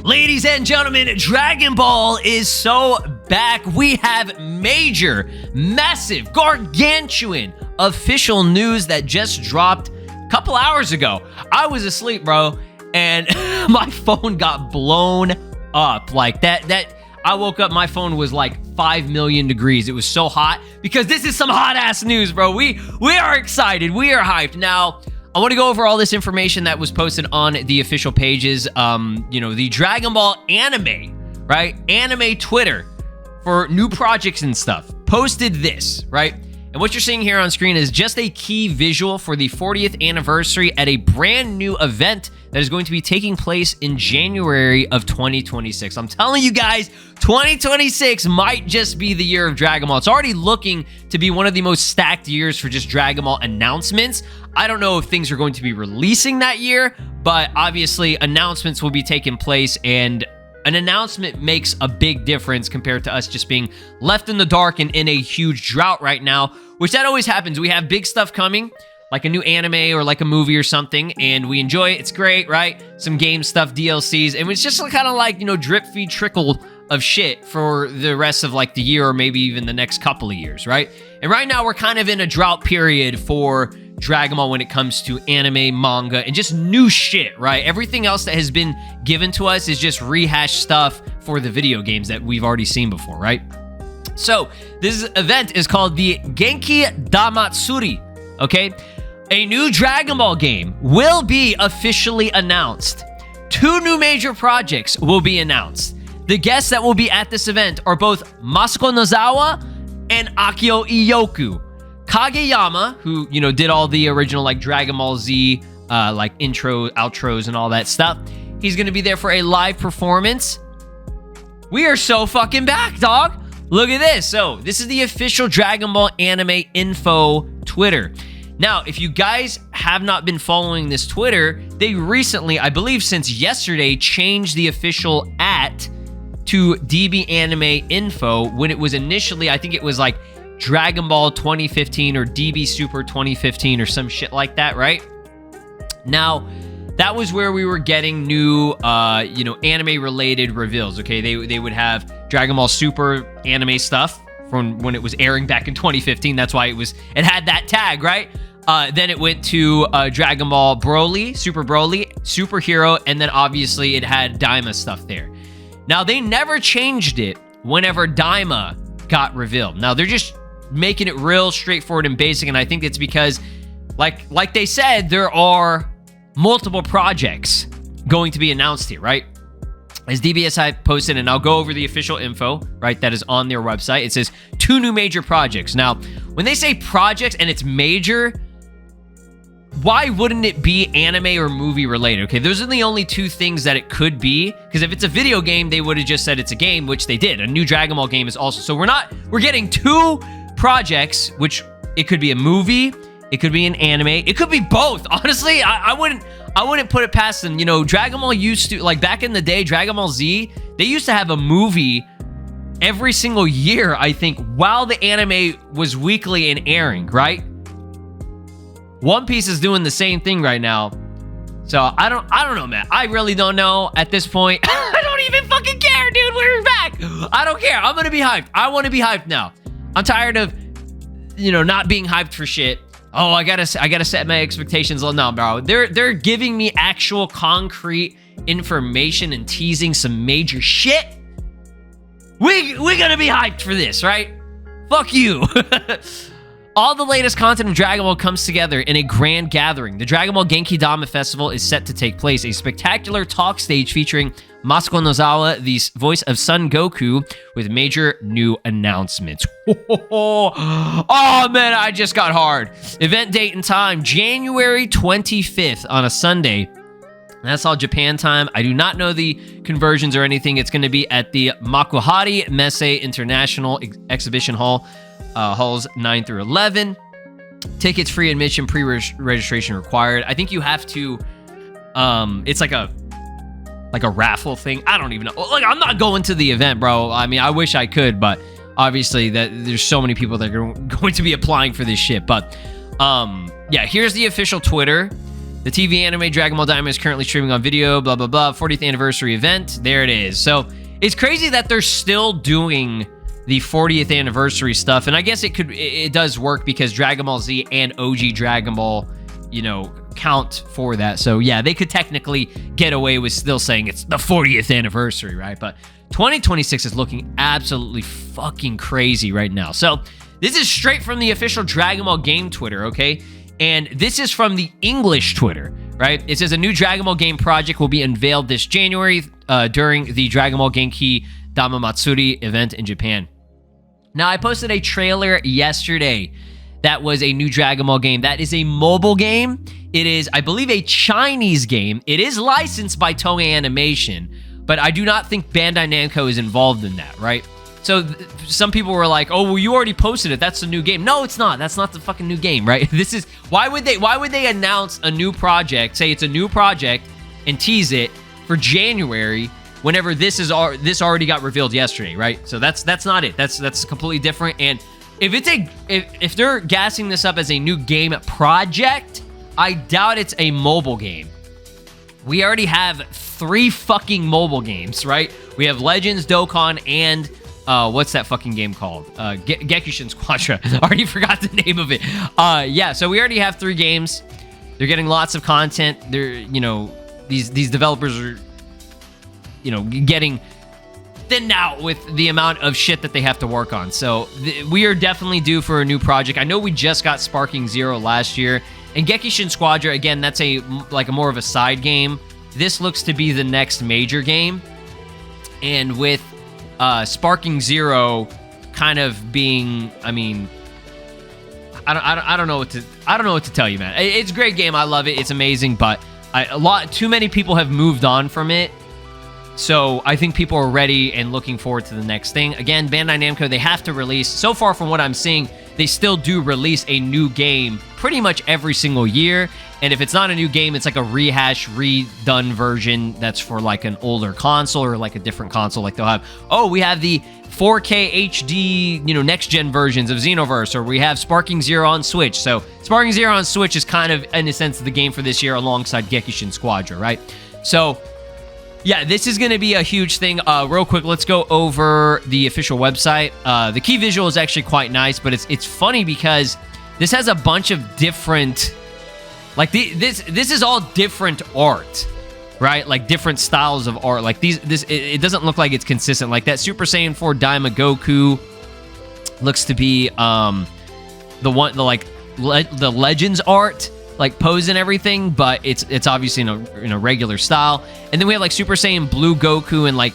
Ladies and gentlemen, Dragon Ball is so back. We have major, massive, gargantuan official news that just dropped a couple hours ago. I was asleep, bro, and my phone got blown up like that. I woke up, my phone was like 5 million degrees. It was so hot because this is some hot ass news, bro. We are excited. We are hyped. Now, I want to go over all this information that was posted on the official pages. The Dragon Ball anime, right? Anime Twitter for new projects and stuff posted this, right? And what you're seeing here on screen is just a key visual for the 40th anniversary at a brand new event that is going to be taking place in January of 2026. I'm telling you guys, 2026 might just be the year of Dragon Ball. It's already looking to be one of the most stacked years for just Dragon Ball announcements. I don't know if things are going to be releasing that year, but obviously announcements will be taking place, and an announcement makes a big difference compared to us just being left in the dark and in a huge drought right now, which that always happens. We have big stuff coming, like a new anime or like a movie or something, and we enjoy it. It's great, right? Some game stuff, DLCs, and it's just kind of like, drip feed trickle of shit for the rest of like the year or maybe even the next couple of years, right? And right now we're kind of in a drought period for Dragon Ball when it comes to anime, manga, and just new shit, right? Everything else that has been given to us is just rehashed stuff for the video games that we've already seen before, right? So this event is called the Genki Damatsuri, okay? A new Dragon Ball game will be officially announced. 2 new major projects will be announced. The guests that will be at this event are both Masako Nozawa and Akio Iyoku. Kageyama, who, did all the original, like, Dragon Ball Z, like, intro, outros, and all that stuff. He's going to be there for a live performance. We are so fucking back, dog. Look at this. So, this is the official Dragon Ball anime info Twitter. Now, if you guys have not been following this Twitter, they recently, I believe since yesterday, changed the official @ to DB Anime Info when it was initially, I think it was like Dragon Ball 2015 or DB Super 2015 or some shit like that, right? Now, that was where we were getting new, anime-related reveals, okay? They would have Dragon Ball Super anime stuff from when it was airing back in 2015. That's why it had that tag, right? Then it went to Dragon Ball Broly, Super Broly, Superhero, and then obviously it had Daima stuff there. Now, they never changed it whenever Daima got revealed. Now, they're just making it real straightforward and basic, and I think it's because, like they said, there are multiple projects going to be announced here, right? As DBSI posted, and I'll go over the official info, right, that is on their website. It says 2 new major projects. Now, when they say projects and it's major, why wouldn't it be anime or movie related? Okay, those are the only 2 things that it could be, because if it's a video game, they would have just said it's a game, which they did. A new Dragon Ball game is also. So we're getting 2 projects, which it could be a movie, it could be an anime, it could be both. Honestly, I wouldn't put it past them. Dragon Ball used to, like back in the day, Dragon Ball Z, they used to have a movie every single year, I think, while the anime was weekly and airing, right? One Piece is doing the same thing right now. So I don't know, man. I really don't know at this point. I don't even fucking care, dude. We're back. I don't care. I'm gonna be hyped. I want to be hyped now. I'm tired of, not being hyped for shit. Oh, I gotta set my expectations low. No, bro. They're giving me actual concrete information and teasing some major shit. We're gonna be hyped for this, right? Fuck you. All the latest content of Dragon Ball comes together in a grand gathering. The Dragon Ball Genki Dama Festival is set to take place. A spectacular talk stage featuring Masako Nozawa, the voice of Son Goku, with major new announcements. Oh, man, I just got hard. Event date and time, January 25th on a Sunday. That's all Japan time. I do not know the conversions or anything. It's going to be at the Makuhari Messe International Exhibition Hall. Halls 9 through 11. Tickets free admission, pre-registration required. I think you have to, it's like a raffle thing. I don't even know. Like, I'm not going to the event, bro. I mean, I wish I could, but obviously there's so many people that are going to be applying for this shit. But yeah, here's the official Twitter. The TV anime Dragon Ball Daima is currently streaming on video, blah, blah, blah. 40th anniversary event. There it is. So it's crazy that they're still doing the 40th anniversary stuff. And I guess it does work because Dragon Ball Z and OG Dragon Ball, you know, count for that. So yeah, they could technically get away with still saying it's the 40th anniversary, right? But 2026 is looking absolutely fucking crazy right now. So this is straight from the official Dragon Ball game Twitter, okay? And this is from the English Twitter, right? It says a new Dragon Ball game project will be unveiled this January during the Dragon Ball Genki Dama Matsuri event in Japan. Now, I posted a trailer yesterday that was a new Dragon Ball game. That is a mobile game. It is, I believe, a Chinese game. It is licensed by Toei Animation, but I do not think Bandai Namco is involved in that, right? So some people were like, "Oh, well, you already posted it. That's the new game." No, it's not. That's not the fucking new game, right? This is why would they announce a new project, say it's a new project, and tease it for January whenever this already got revealed yesterday, right? So that's not it. That's completely different. And if they're gassing this up as a new game project, I doubt it's a mobile game. We already have 3 fucking mobile games, right? We have Legends, Dokkan, and what's that fucking game called? Gekushin Squadra. I already forgot the name of it. Yeah, so we already have 3 games. They're getting lots of content. They're, you know, these developers are, you know, getting thinned out with the amount of shit that they have to work on. So we are definitely due for a new project. I know we just got Sparking Zero last year. And Gekushin Squadra, again, that's a more of a side game. This looks to be the next major game. And with Sparking Zero kind of being, I mean, I don't know what to tell you, man. It's a great game. I love it. It's amazing, but too many people have moved on from it. So I think people are ready and looking forward to the next thing. Again, Bandai Namco, they have to release, so far from what I'm seeing, they still do release a new game pretty much every single year. And if it's not a new game, it's like a rehash, redone version that's for like an older console or like a different console. Like they'll have, oh, we have the 4K HD, you know, next-gen versions of Xenoverse, or we have Sparking Zero on Switch. So Sparking Zero on Switch is kind of, in a sense, the game for this year alongside Gekushin Squadra, right? So yeah, this is going to be a huge thing. Real quick, let's go over the official website. The key visual is actually quite nice, but it's funny because this has a bunch of different, like this is all different art, right? Like different styles of art. Like it doesn't look like it's consistent. Like that Super Saiyan 4 Daima Goku looks to be the Legends art, like pose and everything, but it's obviously in a regular style. And then we have like Super Saiyan Blue Goku and like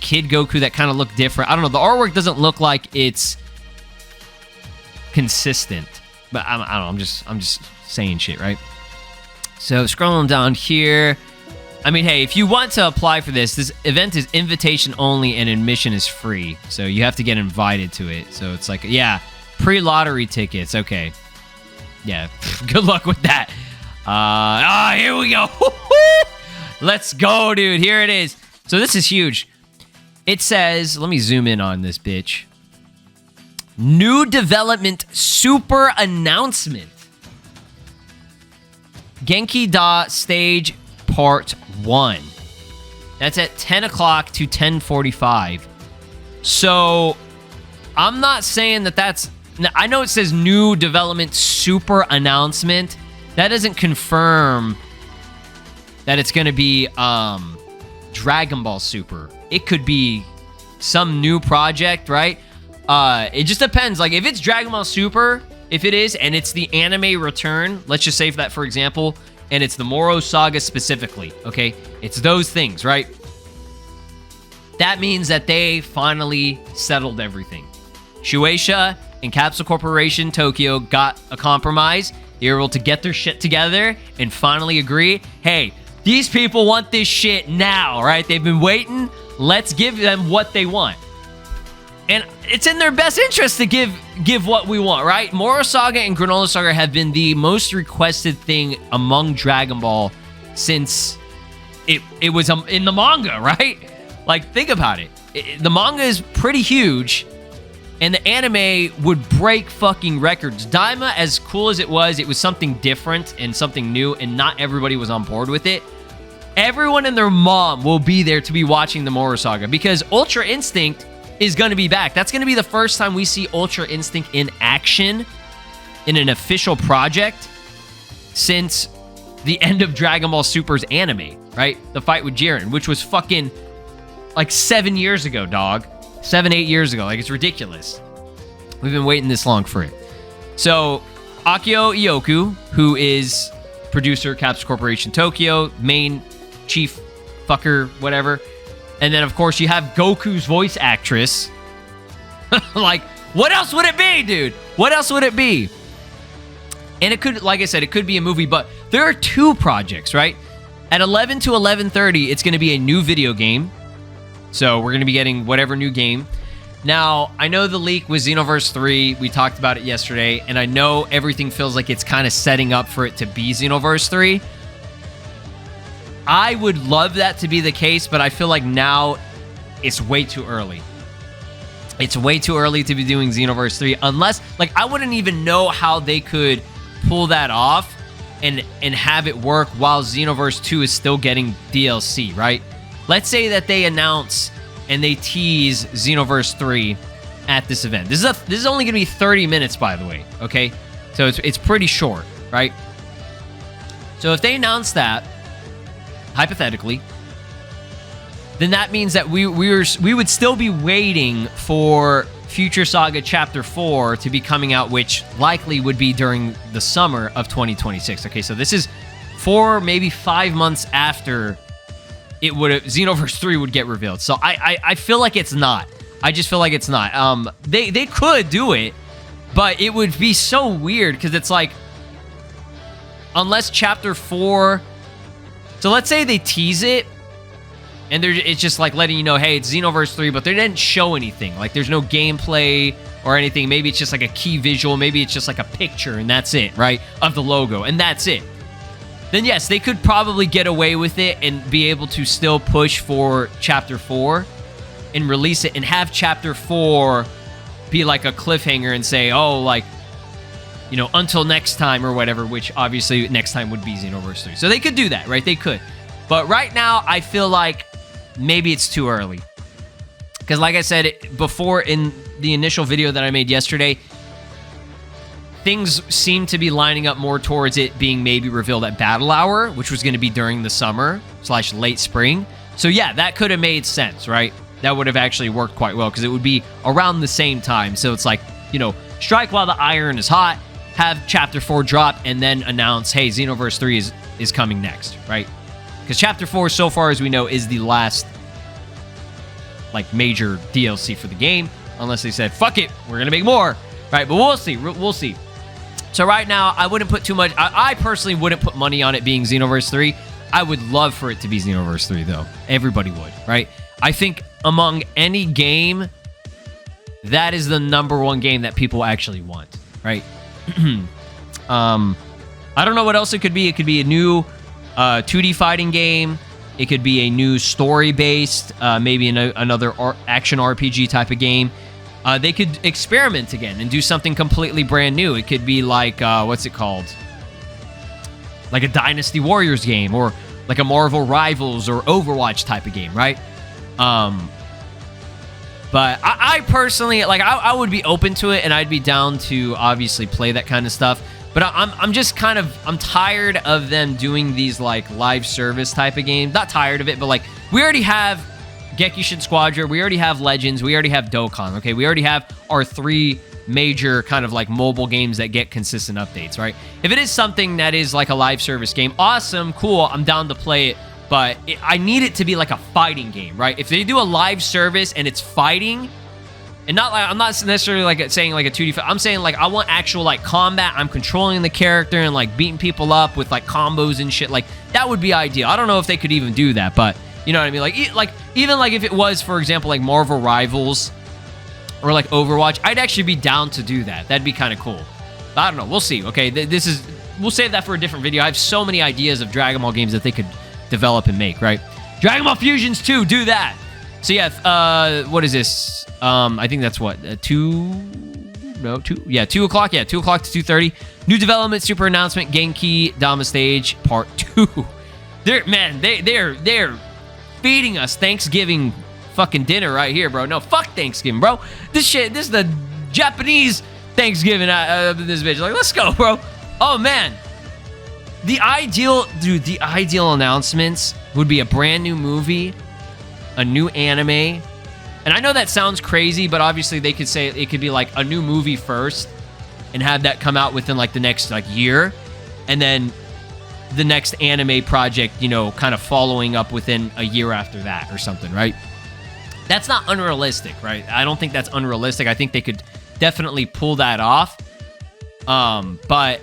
Kid Goku that kind of look different. I don't know. The artwork doesn't look like it's consistent, but I don't know. I'm just saying shit, right? So scrolling down here, I mean, hey, if you want to apply for this event is invitation only and admission is free. So you have to get invited to it. So it's like, yeah, pre-lottery tickets. Okay. Yeah, good luck with that. Here we go. Let's go, dude. Here it is. So this is huge. It says, let me zoom in on this bitch. New development super announcement. Genki Da Stage Part 1. That's at 10 o'clock to 10:45. So I'm not saying that's... Now, I know it says new development super announcement. That doesn't confirm that it's going to be Dragon Ball Super. It could be some new project, right? It just depends. Like, if it's Dragon Ball Super, if it is, and it's the anime return, let's just say that, for example, and it's the Moro Saga specifically, okay? It's those things, right? That means that they finally settled everything. Shueisha and Capsule Corporation Tokyo got a compromise. They were able to get their shit together and finally agree, hey, these people want this shit now, right? They've been waiting. Let's give them what they want. And it's in their best interest to give what we want, right? Moro Saga and Granola Saga have been the most requested thing among Dragon Ball since it was in the manga, right? Like, think about it. The manga is pretty huge. and the anime would break fucking records. Daima, as cool as it was something different and something new, and not everybody was on board with it. Everyone and their mom will be there to be watching the Moro Saga, because Ultra Instinct is going to be back. That's going to be the first time we see Ultra Instinct in action in an official project since the end of Dragon Ball Super's anime, right? The fight with Jiren, which was fucking like 7 years ago, dog. 7-8 years ago. Like, it's ridiculous. We've been waiting this long for it. So, Akio Ioku, who is producer, Caps Corporation Tokyo, main chief fucker, whatever. And then, of course, you have Goku's voice actress. Like, what else would it be, dude? What else would it be? And it could, like I said, it could be a movie, but there are 2 projects, right? At 11 to 11:30, it's going to be a new video game. So we're going to be getting whatever new game. Now, I know the leak was Xenoverse 3. We talked about it yesterday, and I know everything feels like it's kind of setting up for it to be Xenoverse 3. I would love that to be the case, but I feel like now it's way too early. It's way too early to be doing Xenoverse 3, unless, like, I wouldn't even know how they could pull that off and have it work while Xenoverse 2 is still getting DLC, right? Let's say that they announce and they tease Xenoverse 3 at this event. This is only going to be 30 minutes, by the way, okay? So it's pretty short, right? So if they announce that, hypothetically, then that means that we would still be waiting for Future Saga Chapter 4 to be coming out, which likely would be during the summer of 2026. Okay, so this is 4, maybe 5 months after Xenoverse 3 would get revealed. So I feel like it's not. I just feel like it's not. They could do it, but it would be so weird because it's like, unless Chapter 4. So let's say they tease it, and it's just like letting you know, hey, it's Xenoverse 3, but they didn't show anything. Like, there's no gameplay or anything. Maybe it's just like a key visual. Maybe it's just like a picture, and that's it, right? Of the logo, and that's it. Then yes, they could probably get away with it and be able to still push for Chapter 4 and release it and have Chapter 4 be like a cliffhanger and say, oh, like, you know, until next time or whatever, which obviously next time would be Xenoverse 3. So they could do that, right? They could. But right now, I feel like maybe it's too early. Because like I said before in the initial video that I made yesterday, things seem to be lining up more towards it being maybe revealed at Battle Hour, which was going to be during the summer / late spring. So yeah, that could have made sense, right? That would have actually worked quite well because it would be around the same time. So it's like, you know, strike while the iron is hot, have Chapter 4 drop, and then announce, hey, Xenoverse 3 is coming next, right? Because Chapter 4, so far as we know, is the last, like, major DLC for the game. Unless they said, fuck it, we're going to make more, right? But we'll see. We'll see. So right now, I wouldn't put too much. I personally wouldn't put money on it being Xenoverse 3. I would love for it to be Xenoverse 3, though. Everybody would, right? I think among any game, that is the #1 game that people actually want, right? I don't know what else it could be. It could be a new 2D fighting game. It could be a new story-based, maybe another action RPG type of game. They could experiment again and do something completely brand new. It could be like, what's it called? Like a Dynasty Warriors game, or like a Marvel Rivals or Overwatch type of game, right? But I personally, like, I would be open to it, and I'd be down to obviously play that kind of stuff. But I'm just kind of, I'm tired of them doing these, like, live service type of games. Not tired of it, but, like, we already have Gekkoushun Squadron, we already have Legends, we already have Dokkan, okay? We already have our 3 major kind of, like, mobile games that get consistent updates, right? If it is something that is, like, a live service game, awesome, cool, I'm down to play it. But I need it to be like a fighting game, right? If they do a live service and it's fighting, and not like, I'm not necessarily like saying like a 2D fight. I'm saying like I want actual like combat. I'm controlling the character and like beating people up with like combos and shit. Like that would be ideal. I don't know if they could even do that, but you know what I mean? Like even like if it was, for example, like Marvel Rivals or like Overwatch, I'd actually be down to do that. That'd be kind of cool. I don't know. We'll see. Okay, we'll save that for a different video. I have so many ideas of Dragon Ball games that they could develop and make, right? Dragon Ball Fusions 2, do that. So yeah, what is this? I think that's what 2 o'clock. Yeah, 2 o'clock to 2:30. New development, super announcement, Genki Dama stage part 2. They're feeding us Thanksgiving fucking dinner right here, bro. No, fuck Thanksgiving, bro. This is the Japanese Thanksgiving. This bitch, like, let's go, bro. Oh man, the ideal announcements would be a brand new movie, a new anime, and I know that sounds crazy, but obviously they could say it could be like a new movie first, and have that come out within like the next like year, and then the next anime project, you know, kind of following up within a year after that or something, right? That's not unrealistic, right? I don't think that's unrealistic. I think they could definitely pull that off. But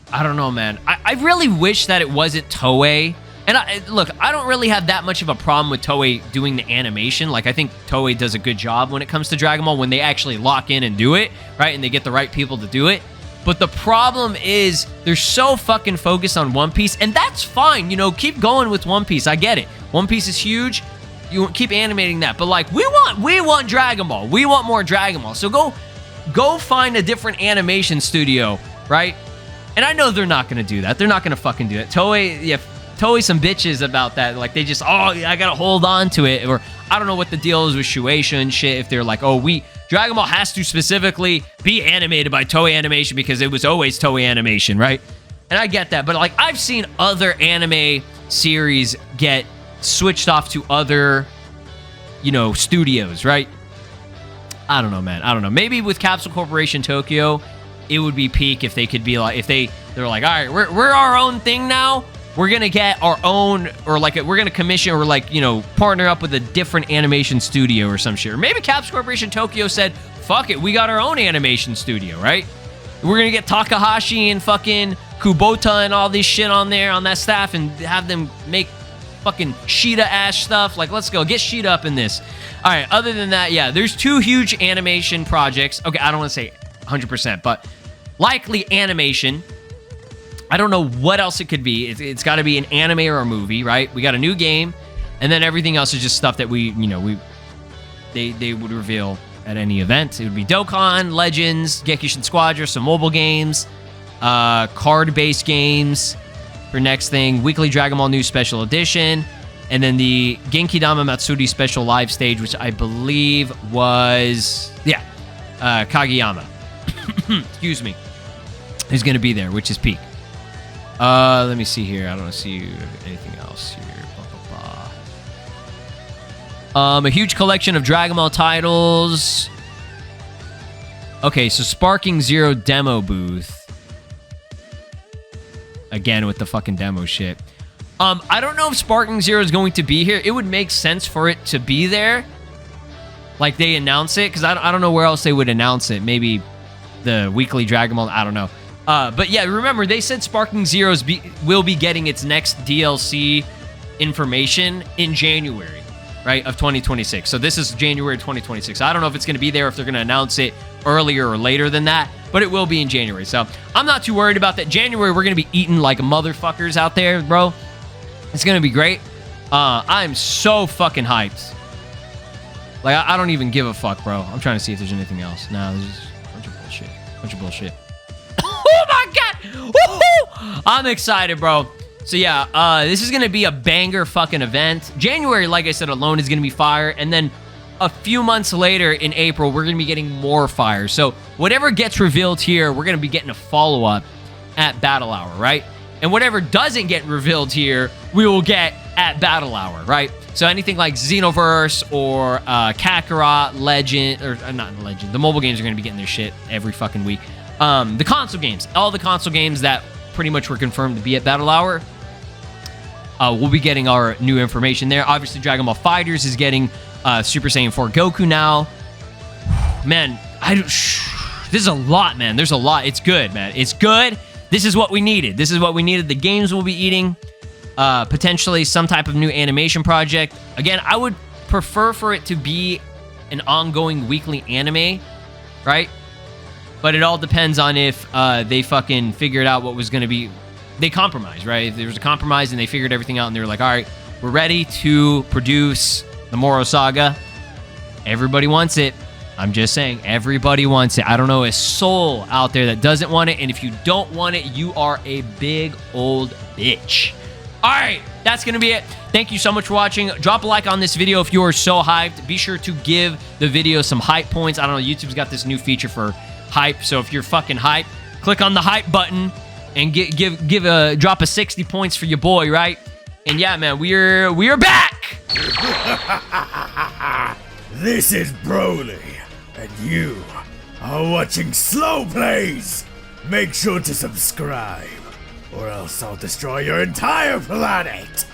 I don't know, man. I really wish that it wasn't Toei. And look, I don't really have that much of a problem with Toei doing the animation. Like, I think Toei does a good job when it comes to Dragon Ball, when they actually lock in and do it, right? And they get the right people to do it. But the problem is they're so fucking focused on One Piece, and that's fine. You know, keep going with One Piece. I get it. One Piece is huge. You keep animating that. But like, we want Dragon Ball. We want more Dragon Ball. So go find a different animation studio, right? And I know they're not going to do that. They're not going to fucking do it. Toei some bitches about that. Like, they just, I got to hold on to it. Or I don't know what the deal is with Shueisha and shit. If they're like, Dragon Ball has to specifically be animated by Toei Animation because it was always Toei Animation, right? And I get that. But like, I've seen other anime series get switched off to other, you know, studios, right? I don't know, man. I don't know. Maybe with Capsule Corporation Tokyo, it would be peak if they could be like, they're like, all right, we're our own thing now. We're gonna get our own, or like we're gonna commission, or like, you know, partner up with a different animation studio or some shit. Or maybe Capsule Corporation Tokyo said, fuck it, we got our own animation studio, right? We're gonna get Takahashi and fucking Kubota and all this shit on there, on that staff, and have them make fucking Sheeta-ass stuff. Like, let's go. Get Sheeta up in this. All right, other than that, yeah, there's 2 huge animation projects. Okay, I don't want to say 100%, but likely animation. I don't know what else it could be. It's got to be an anime or a movie, right? We got a new game, and then everything else is just stuff that they would reveal at any event. It would be Dokkan, Legends, Gekishin Squadron, some mobile games, card-based games for next thing, Weekly Dragon Ball News Special Edition, and then the Genki Dama Matsuri Special Live Stage, which I believe was, Kageyama. Excuse me. Who's going to be there, which is peak. Let me see here. I don't see anything else here. A huge collection of Dragon Ball titles. Okay, so Sparking Zero demo booth. Again with the fucking demo shit. I don't know if Sparking Zero is going to be here. It would make sense for it to be there. Like, they announce it, because I don't know where else they would announce it. Maybe the Weekly Dragon Ball, I don't know. But yeah, remember, they said Sparking Zeros will be getting its next DLC information in January, right, of 2026. So this is January 2026. I don't know if it's going to be there, if they're going to announce it earlier or later than that, but it will be in January. So I'm not too worried about that. January, we're going to be eating like motherfuckers out there, bro. It's going to be great. I'm so fucking hyped. Like, I don't even give a fuck, bro. I'm trying to see if there's anything else. No, there's just a bunch of bullshit. Oh my god! Woohoo! I'm excited, bro. So yeah, this is gonna be a banger fucking event. January, like I said, alone is gonna be fire, and then a few months later in April, we're gonna be getting more fire. So whatever gets revealed here, we're gonna be getting a follow-up at Battle Hour, right? And whatever doesn't get revealed here, we will get at Battle Hour, right? So anything like Xenoverse or Kakarot, Legend, or not Legend, the mobile games are gonna be getting their shit every fucking week. The console games, all the console games that pretty much were confirmed to be at Battle Hour, we'll be getting our new information there. Obviously, Dragon Ball FighterZ is getting Super Saiyan 4 Goku now. Man, this is a lot, man. There's a lot. It's good, man. It's good. This is what we needed. This is what we needed. The games we'll be eating. Potentially some type of new animation project. Again, I would prefer for it to be an ongoing weekly anime, right? But it all depends on if they fucking figured out what was going to be. They compromised, right? If there was a compromise and they figured everything out and they were like, all right, We're ready to produce the Moro Saga. Everybody wants it. I'm just saying, everybody wants it. I don't know a soul out there that doesn't want it, and if you don't want it, you are a big old bitch. All right, that's going to be it. Thank you so much for watching. Drop a like on this video if you are so hyped. Be sure to give the video some hype points. I don't know, YouTube's got this new feature for hype, so if you're fucking hype, click on the hype button and drop a 60 points for your boy, right? And yeah, man, we are back. This is Broly, and you are watching SLOplays. Make sure to subscribe, or else I'll destroy your entire planet.